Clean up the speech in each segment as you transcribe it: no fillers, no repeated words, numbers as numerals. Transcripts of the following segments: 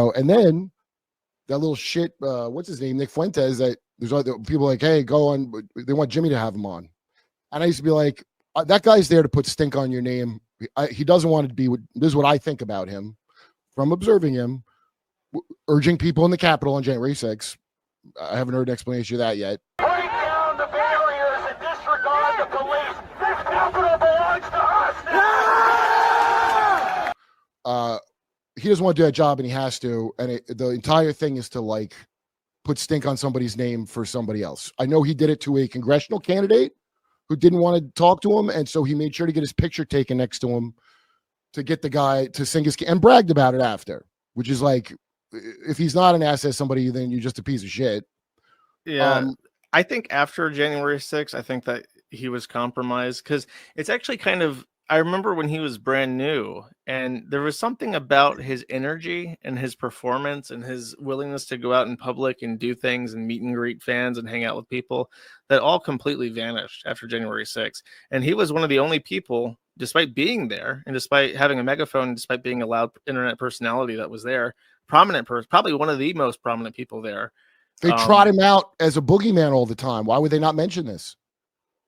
Oh, and then that little shit, what's his name, Nick Fuentes, that there's other people like, hey, go on. They want Jimmy to have him on. And I used to be like, that guy's there to put stink on your name. He doesn't want to be, this is what I think about him from observing him, urging people in the Capitol on January 6th. I haven't heard an explanation of that yet. Break down the barriers and disregard the police. This Capitol belongs to us now. He doesn't want to do that job, and he has to. And the entire thing is to like put stink on somebody's name for somebody else. I know he did it to a congressional candidate who didn't want to talk to him, and so he made sure to get his picture taken next to him to get the guy to sing his and bragged about it after, which is like, if he's not an asset somebody, then you're just a piece of shit. Yeah, I think after January 6th, I think that he was compromised because it's actually kind of, I remember when he was brand new and there was something about his energy and his performance and his willingness to go out in public and do things and meet and greet fans and hang out with people that all completely vanished after January 6th. And he was one of the only people, despite being there and despite having a megaphone, despite being a loud internet personality that was there, prominent person, probably one of the most prominent people there. They trot him out as a boogeyman all the time. Why would they not mention this?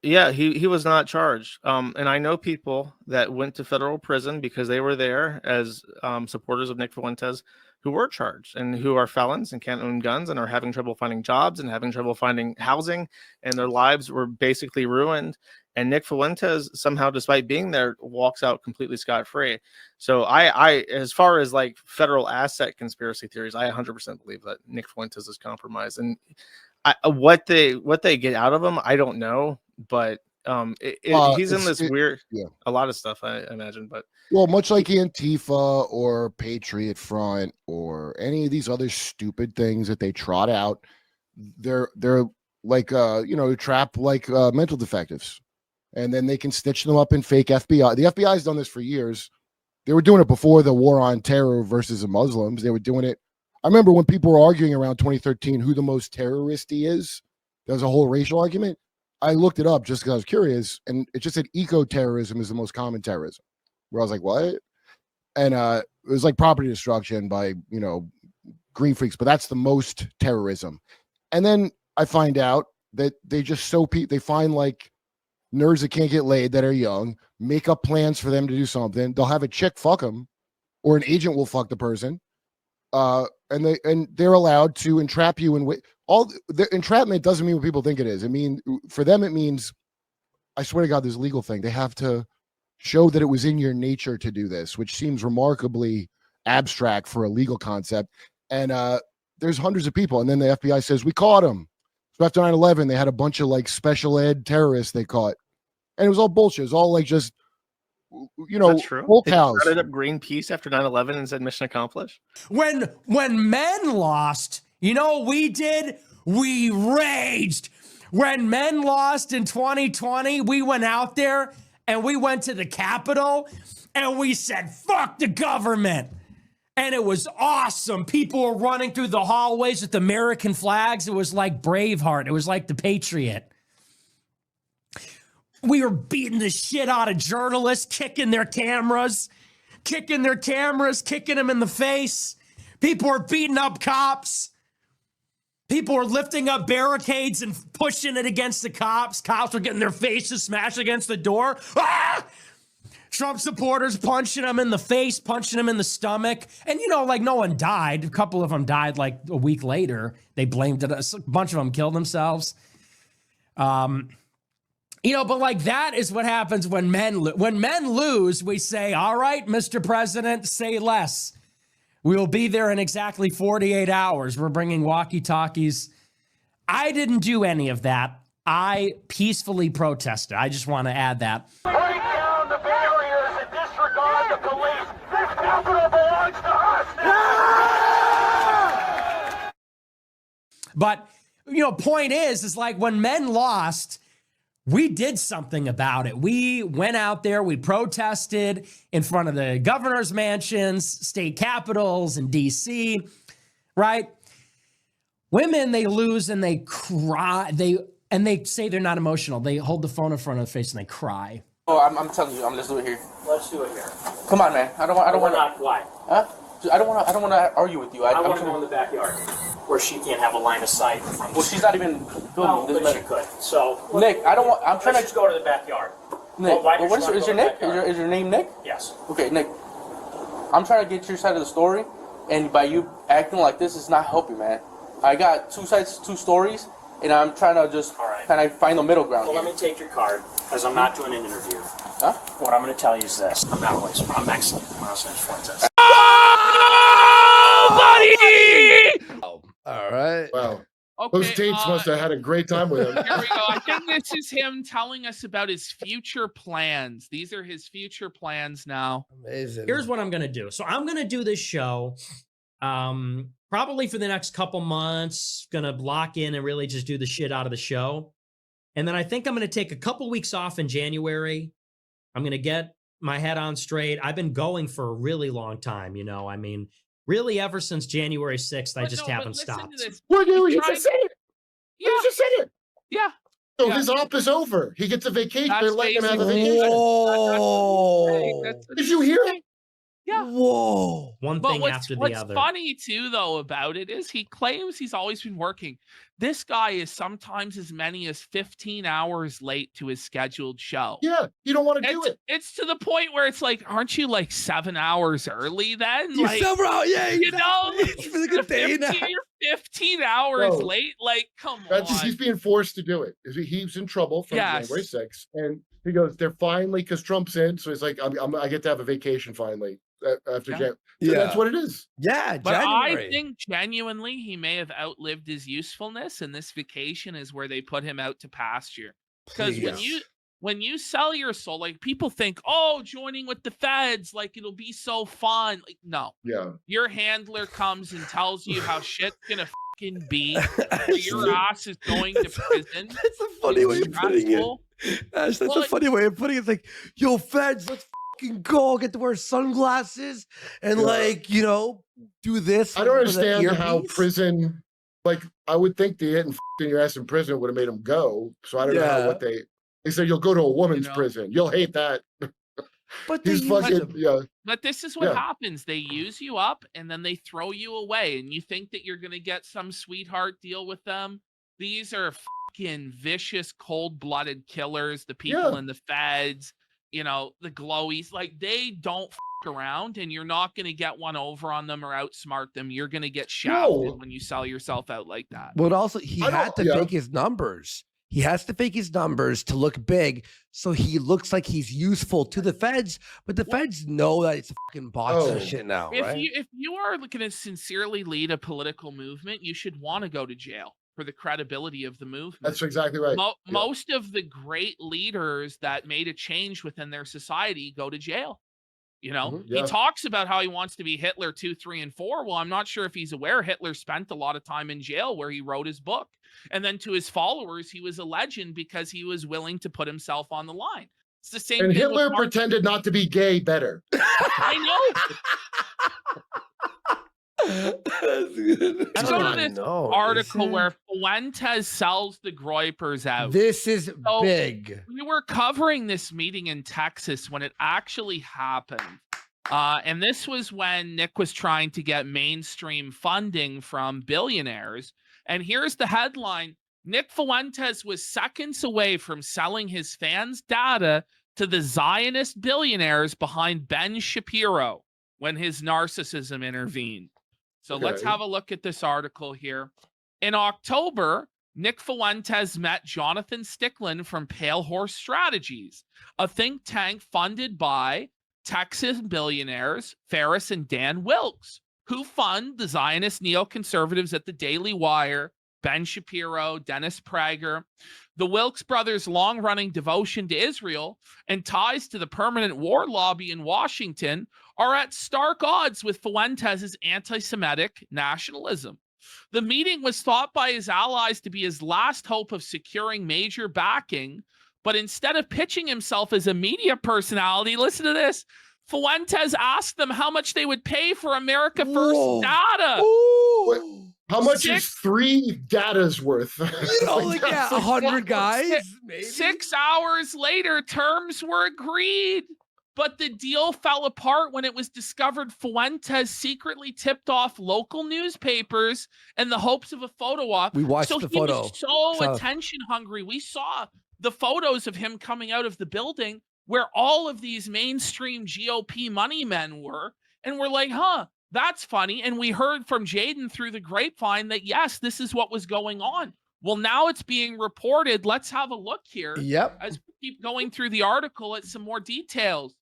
Yeah, he was not charged. And I know people that went to federal prison because they were there as supporters of Nick Fuentes who were charged and who are felons and can't own guns and are having trouble finding jobs and having trouble finding housing, and their lives were basically ruined. And Nick Fuentes somehow, despite being there, walks out completely scot-free. So I, as far as like federal asset conspiracy theories, I 100% believe that Nick Fuentes is compromised. And what they get out of him, I don't know. But he's in this weird, a lot of stuff, I imagine. But well, much like Antifa or Patriot Front or any of these other stupid things that they trot out, they're like trap like mental defectives, and then they can stitch them up in fake FBI. The FBI has done this for years. They were doing it before the war on terror versus the Muslims. They were doing it. I remember when people were arguing around 2013 who the most terroristy is. There was a whole racial argument. I looked it up just because I was curious, and it just said eco-terrorism is the most common terrorism. Where I was like, what? And it was like property destruction by, green freaks, but that's the most terrorism. And then I find out that they just they find like nerds that can't get laid that are young, make up plans for them to do something. They'll have a chick fuck them, or an agent will fuck the person. And they're allowed to entrap you and all the entrapment doesn't mean what people think it is. I mean, for them, it means, I swear to God, this legal thing. They have to show that it was in your nature to do this, which seems remarkably abstract for a legal concept. And there's hundreds of people. And then the FBI says, we caught them. So after 9/11, they had a bunch of like special ed terrorists they caught. And it was all bullshit. It was all like just, bull cows. They started up Greenpeace after 9/11 and said mission accomplished. When men lost, we did? We raged. When men lost in 2020, we went out there and we went to the Capitol and we said, fuck the government. And it was awesome. People were running through the hallways with American flags. It was like Braveheart. It was like the Patriot. We were beating the shit out of journalists, kicking their cameras, kicking them in the face. People were beating up cops. People were lifting up barricades and pushing it against the cops. Cops were getting their faces smashed against the door. Ah! Trump supporters punching them in the face, punching them in the stomach. And, no one died. A couple of them died like a week later. They blamed it. A bunch of them killed themselves. But like that is what happens when men lose. We say, all right, Mr. President, say less. We will be there in exactly 48 hours. We're bringing walkie-talkies. I didn't do any of that. I peacefully protested. I just want to add that. Break down the barriers and disregard the police. This Capitol belongs to us now. But, point is like when men lost, we did something about it. We went out there, we protested in front of the governor's mansions, state capitals in DC, right? Women, they lose and they cry. They say they're not emotional. They hold the phone in front of their face and they cry. Oh, I'm telling you, let's do it here. Let's do it here. Come on, man. I don't want. Not why? Huh? I don't want to argue with you. I want to go in the backyard where she can't have a line of sight. Well, she's not even filming. No, but she could. So Nick, I don't want. I'm trying let's just to go to the backyard. Nick, why well, did you is your wanna Nick? go to the backyard? Is your name Nick? Yes. Okay, Nick. I'm trying to get your side of the story, and by you acting like this is not helping, man. I got two sides, two stories, and I'm trying to just kind of find the middle ground. Well, here. let me take your card, because I'm not doing an interview. Huh? What I'm going to tell you is this. I'm not Royce. I'm excellent. I'm Nick Fuentes. Oh, all right. Wow. Okay, Those Tates must have had a great time with him. Here we go. I think this is him telling us about his future plans. These are his future plans now. Amazing. Here's what I'm gonna do. So I'm gonna do this show, probably for the next couple months. Gonna lock in and really just do the shit out of the show, and then I think I'm gonna take a couple weeks off in January. I'm gonna get my head on straight. I've been going for a really long time. You know, I mean, really ever since January 6th, I just haven't stopped. What do you Trying- just said it? Yeah. You just said it. Yeah. So Yeah. his op is over. He gets a vacation. That's They're letting him have a basically- vacation. Whoa. Did you hear it? Yeah. Whoa. One But thing what's after the other. funny too, though, about it is he claims he's always been working. This guy is sometimes as many as 15 hours late to his scheduled show. Yeah, you don't want to do it. It's to the point where it's like, aren't you like 7 hours early then? You're Like, so wrong. Yeah, you know, exactly. It's been a good day now. you're 15 hours No. late. Like, come That's just, on. he's being forced to do it. He's in trouble from Yes. January 6th. And he goes, they're finally, because Trump's in. So he's like, I get to have a vacation finally after Yeah. January. So Yeah. that's what it is. Yeah, But January. I think genuinely he may have outlived his usefulness, and this vacation is where they put him out to pasture. Because when you sell your soul, like people think, oh, joining with the feds, like it'll be so fun. Like, no, Yeah. your handler comes and tells you how shit's gonna fucking be. Your ass is going to prison. That's a funny way of putting it. Stressful. Ash, that's Well, a funny way of putting it. It's like, yo, feds, let's fucking go. Get to wear sunglasses and, Yeah. like, you know, do this. I don't with an understand how earpiece. prison, like, I would think the hitting in your ass in prison would have made him go. So I don't know Yeah. what they said, you'll go to a woman's know. prison. You'll hate that. But they He's use fucking, them. yeah. But this is what Yeah. happens. They use you up and then they throw you away, and you think that you're going to get some sweetheart deal with them. These are fucking vicious, cold-blooded killers. The people Yeah. in the feds, you know, the glowies, like they don't around, and you're not going to get one over on them or outsmart them. You're going to get shafted No. when you sell yourself out like that. But also, he I had to don't- yeah. fake his numbers. He has to fake his numbers to look big, so he looks like he's useful to the feds. But the feds know that it's fucking bots and Oh. shit now, right? If you are looking to sincerely lead a political movement, you should want to go to jail for the credibility of the movement. That's exactly right. Yeah. Most of the great leaders that made a change within their society go to jail. You know, Mhm, yeah. he talks about how he wants to be Hitler 2, 3, and 4. Well, I'm not sure if he's aware Hitler spent a lot of time in jail where he wrote his book. And then to his followers, he was a legend because he was willing to put himself on the line. It's the same And thing Hitler with Martin. pretended not to be gay better. I know. That's good. Let's Come go to on, this no, article this is- where Fuentes sells the Groypers out. This is So- big. We were covering this meeting in Texas when it actually happened. And this was when Nick was trying to get mainstream funding from billionaires. And here's the headline. Nick Fuentes was seconds away from selling his fans' data to the Zionist billionaires behind Ben Shapiro when his narcissism intervened. So let's Okay. have a look at this article here. In October, Nick Fuentes met Jonathan Stickland from Pale Horse Strategies, a think tank funded by Texas billionaires Ferris and Dan Wilkes, who fund the Zionist neoconservatives at the Daily Wire, Ben Shapiro, Dennis Prager. The Wilkes brothers' long-running devotion to Israel and ties to the permanent war lobby in Washington are at stark odds with Fuentes' anti-Semitic nationalism. The meeting was thought by his allies to be his last hope of securing major backing, but instead of pitching himself as a media personality, listen to this, Fuentes asked them how much they would pay for America First Whoa. data. Ooh. How much Six- is 3 datas worth? You know, like, yeah, that's 100 guys, maybe. 6 hours later, terms were agreed. But the deal fell apart when it was discovered Fuentes secretly tipped off local newspapers in the hopes of a photo op. We watched so the he photo. was so So- attention hungry. We saw the photos of him coming out of the building where all of these mainstream GOP money men were. And we're like, huh, that's funny. And we heard from Jaden through the grapevine that, yes, this is what was going on. Well, now it's being reported. Let's have a look here. Yep. As we keep going through the article at some more details.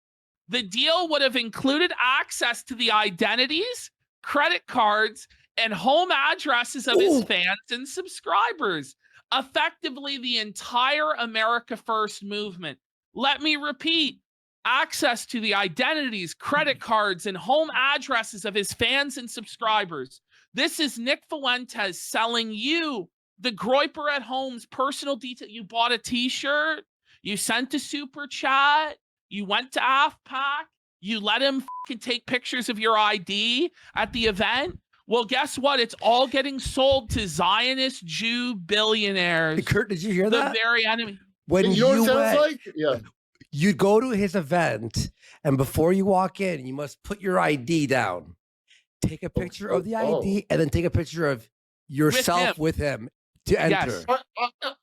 The deal would have included access to the identities, credit cards, and home addresses of his fans and subscribers. Effectively, the entire America First movement. Let me repeat. Access to the identities, credit cards, and home addresses of his fans and subscribers. This is Nick Fuentes selling you, the Groiper at Home's personal detail. You bought a t-shirt, you sent a super chat, you went to AFPAC, you let him fucking take pictures of your ID at the event. Well, guess what? It's all getting sold to Zionist Jew billionaires. Kurt, did you hear the that? very enemy. When You know what it sounds went- like? Yeah. you go to his event, and before you walk in, you must put your ID down. Take a picture of the ID, and then take a picture of yourself with him to enter. Yes.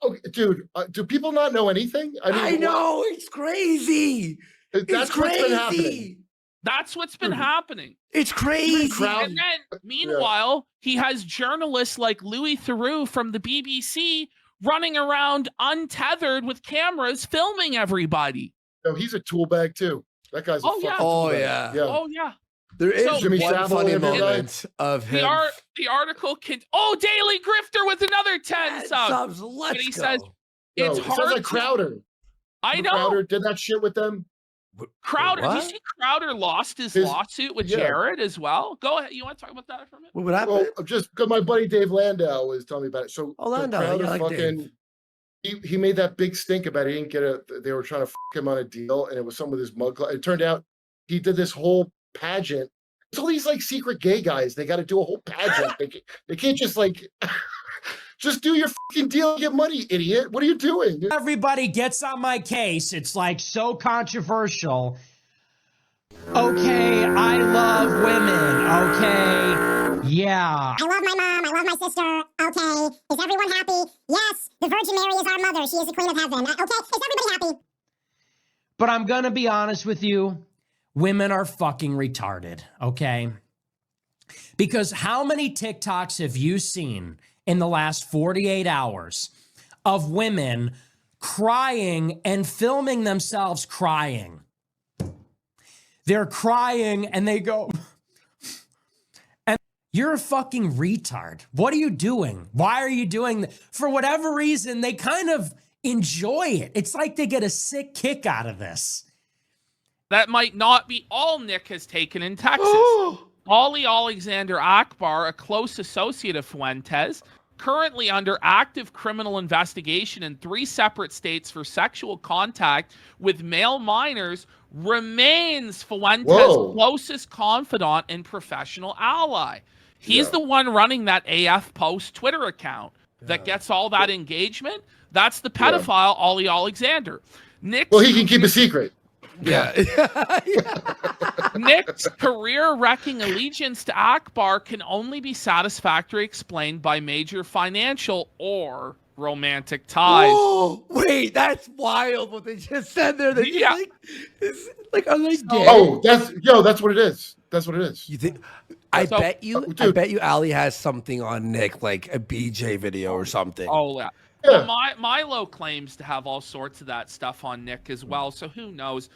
Okay, dude, do people not know anything? I know, it's crazy. That's what's been happening. That's what's been happening. It's crazy. And then, meanwhile, he has journalists like Louis Theroux from the BBC running around untethered with cameras filming everybody. No, he's a tool bag too. That guy's a Oh, yeah. fucking Oh, tool bag. yeah. Oh, yeah. There is So- Jimmy one Savile funny and everybody. moment of him. The article can. Oh, Daily Grifter with another 10 subs. Let's But he go. says No, it's it hard. sounds like to- Crowder. I know. Crowder did that shit with them. Crowder. What? You see, Crowder lost his lawsuit with yeah. Jared as well. Go ahead. You want to talk about that for a minute? What happened? Well, just because my buddy Dave Landau was telling me about it. So Landau, Crowder yeah, I like fucking he made that big stink about it. He didn't get a. They were trying to fuck him on a deal, and it was some with his mug. It turned out he did this whole pageant. It's all these like secret gay guys. They got to do a whole pageant. They can't just like just do your fucking deal and get money, idiot. What are you doing? Everybody gets on my case. It's like so controversial. Okay, I love women. Okay, yeah. I love my mom. I love my sister. Okay. Is everyone happy? Yes. The Virgin Mary is our mother. She is the Queen of Heaven. Okay. Is everybody happy? But I'm going to be honest with you. Women are fucking retarded, okay? Because how many TikToks have you seen in the last 48 hours of women crying and filming themselves crying? They're crying and they go, and you're a fucking retard. What are you doing? Why are you doing that? For whatever reason, they kind of enjoy it. It's like they get a sick kick out of this. That might not be all Nick has taken in Texas. Ollie Alexander Akbar, a close associate of Fuentes, currently under active criminal investigation in 3 separate states for sexual contact with male minors, remains Fuentes' closest confidant and professional ally. He's the one running that AF Post Twitter account that gets all that engagement. That's the pedophile, Ollie Alexander. Well, he can keep a secret. Yeah. Nick's career-wrecking allegiance to Akbar can only be satisfactorily explained by major financial or romantic ties. Oh, wait, that's wild what they just said there. They Yeah. like, are they gay? Oh, that's what it is. That's what it is. You think? I So- bet you. I dude. bet you. Ali has something on Nick, like a BJ video or something. Oh, yeah. Yeah. Well, Milo claims to have all sorts of that stuff on Nick as well, so who knows?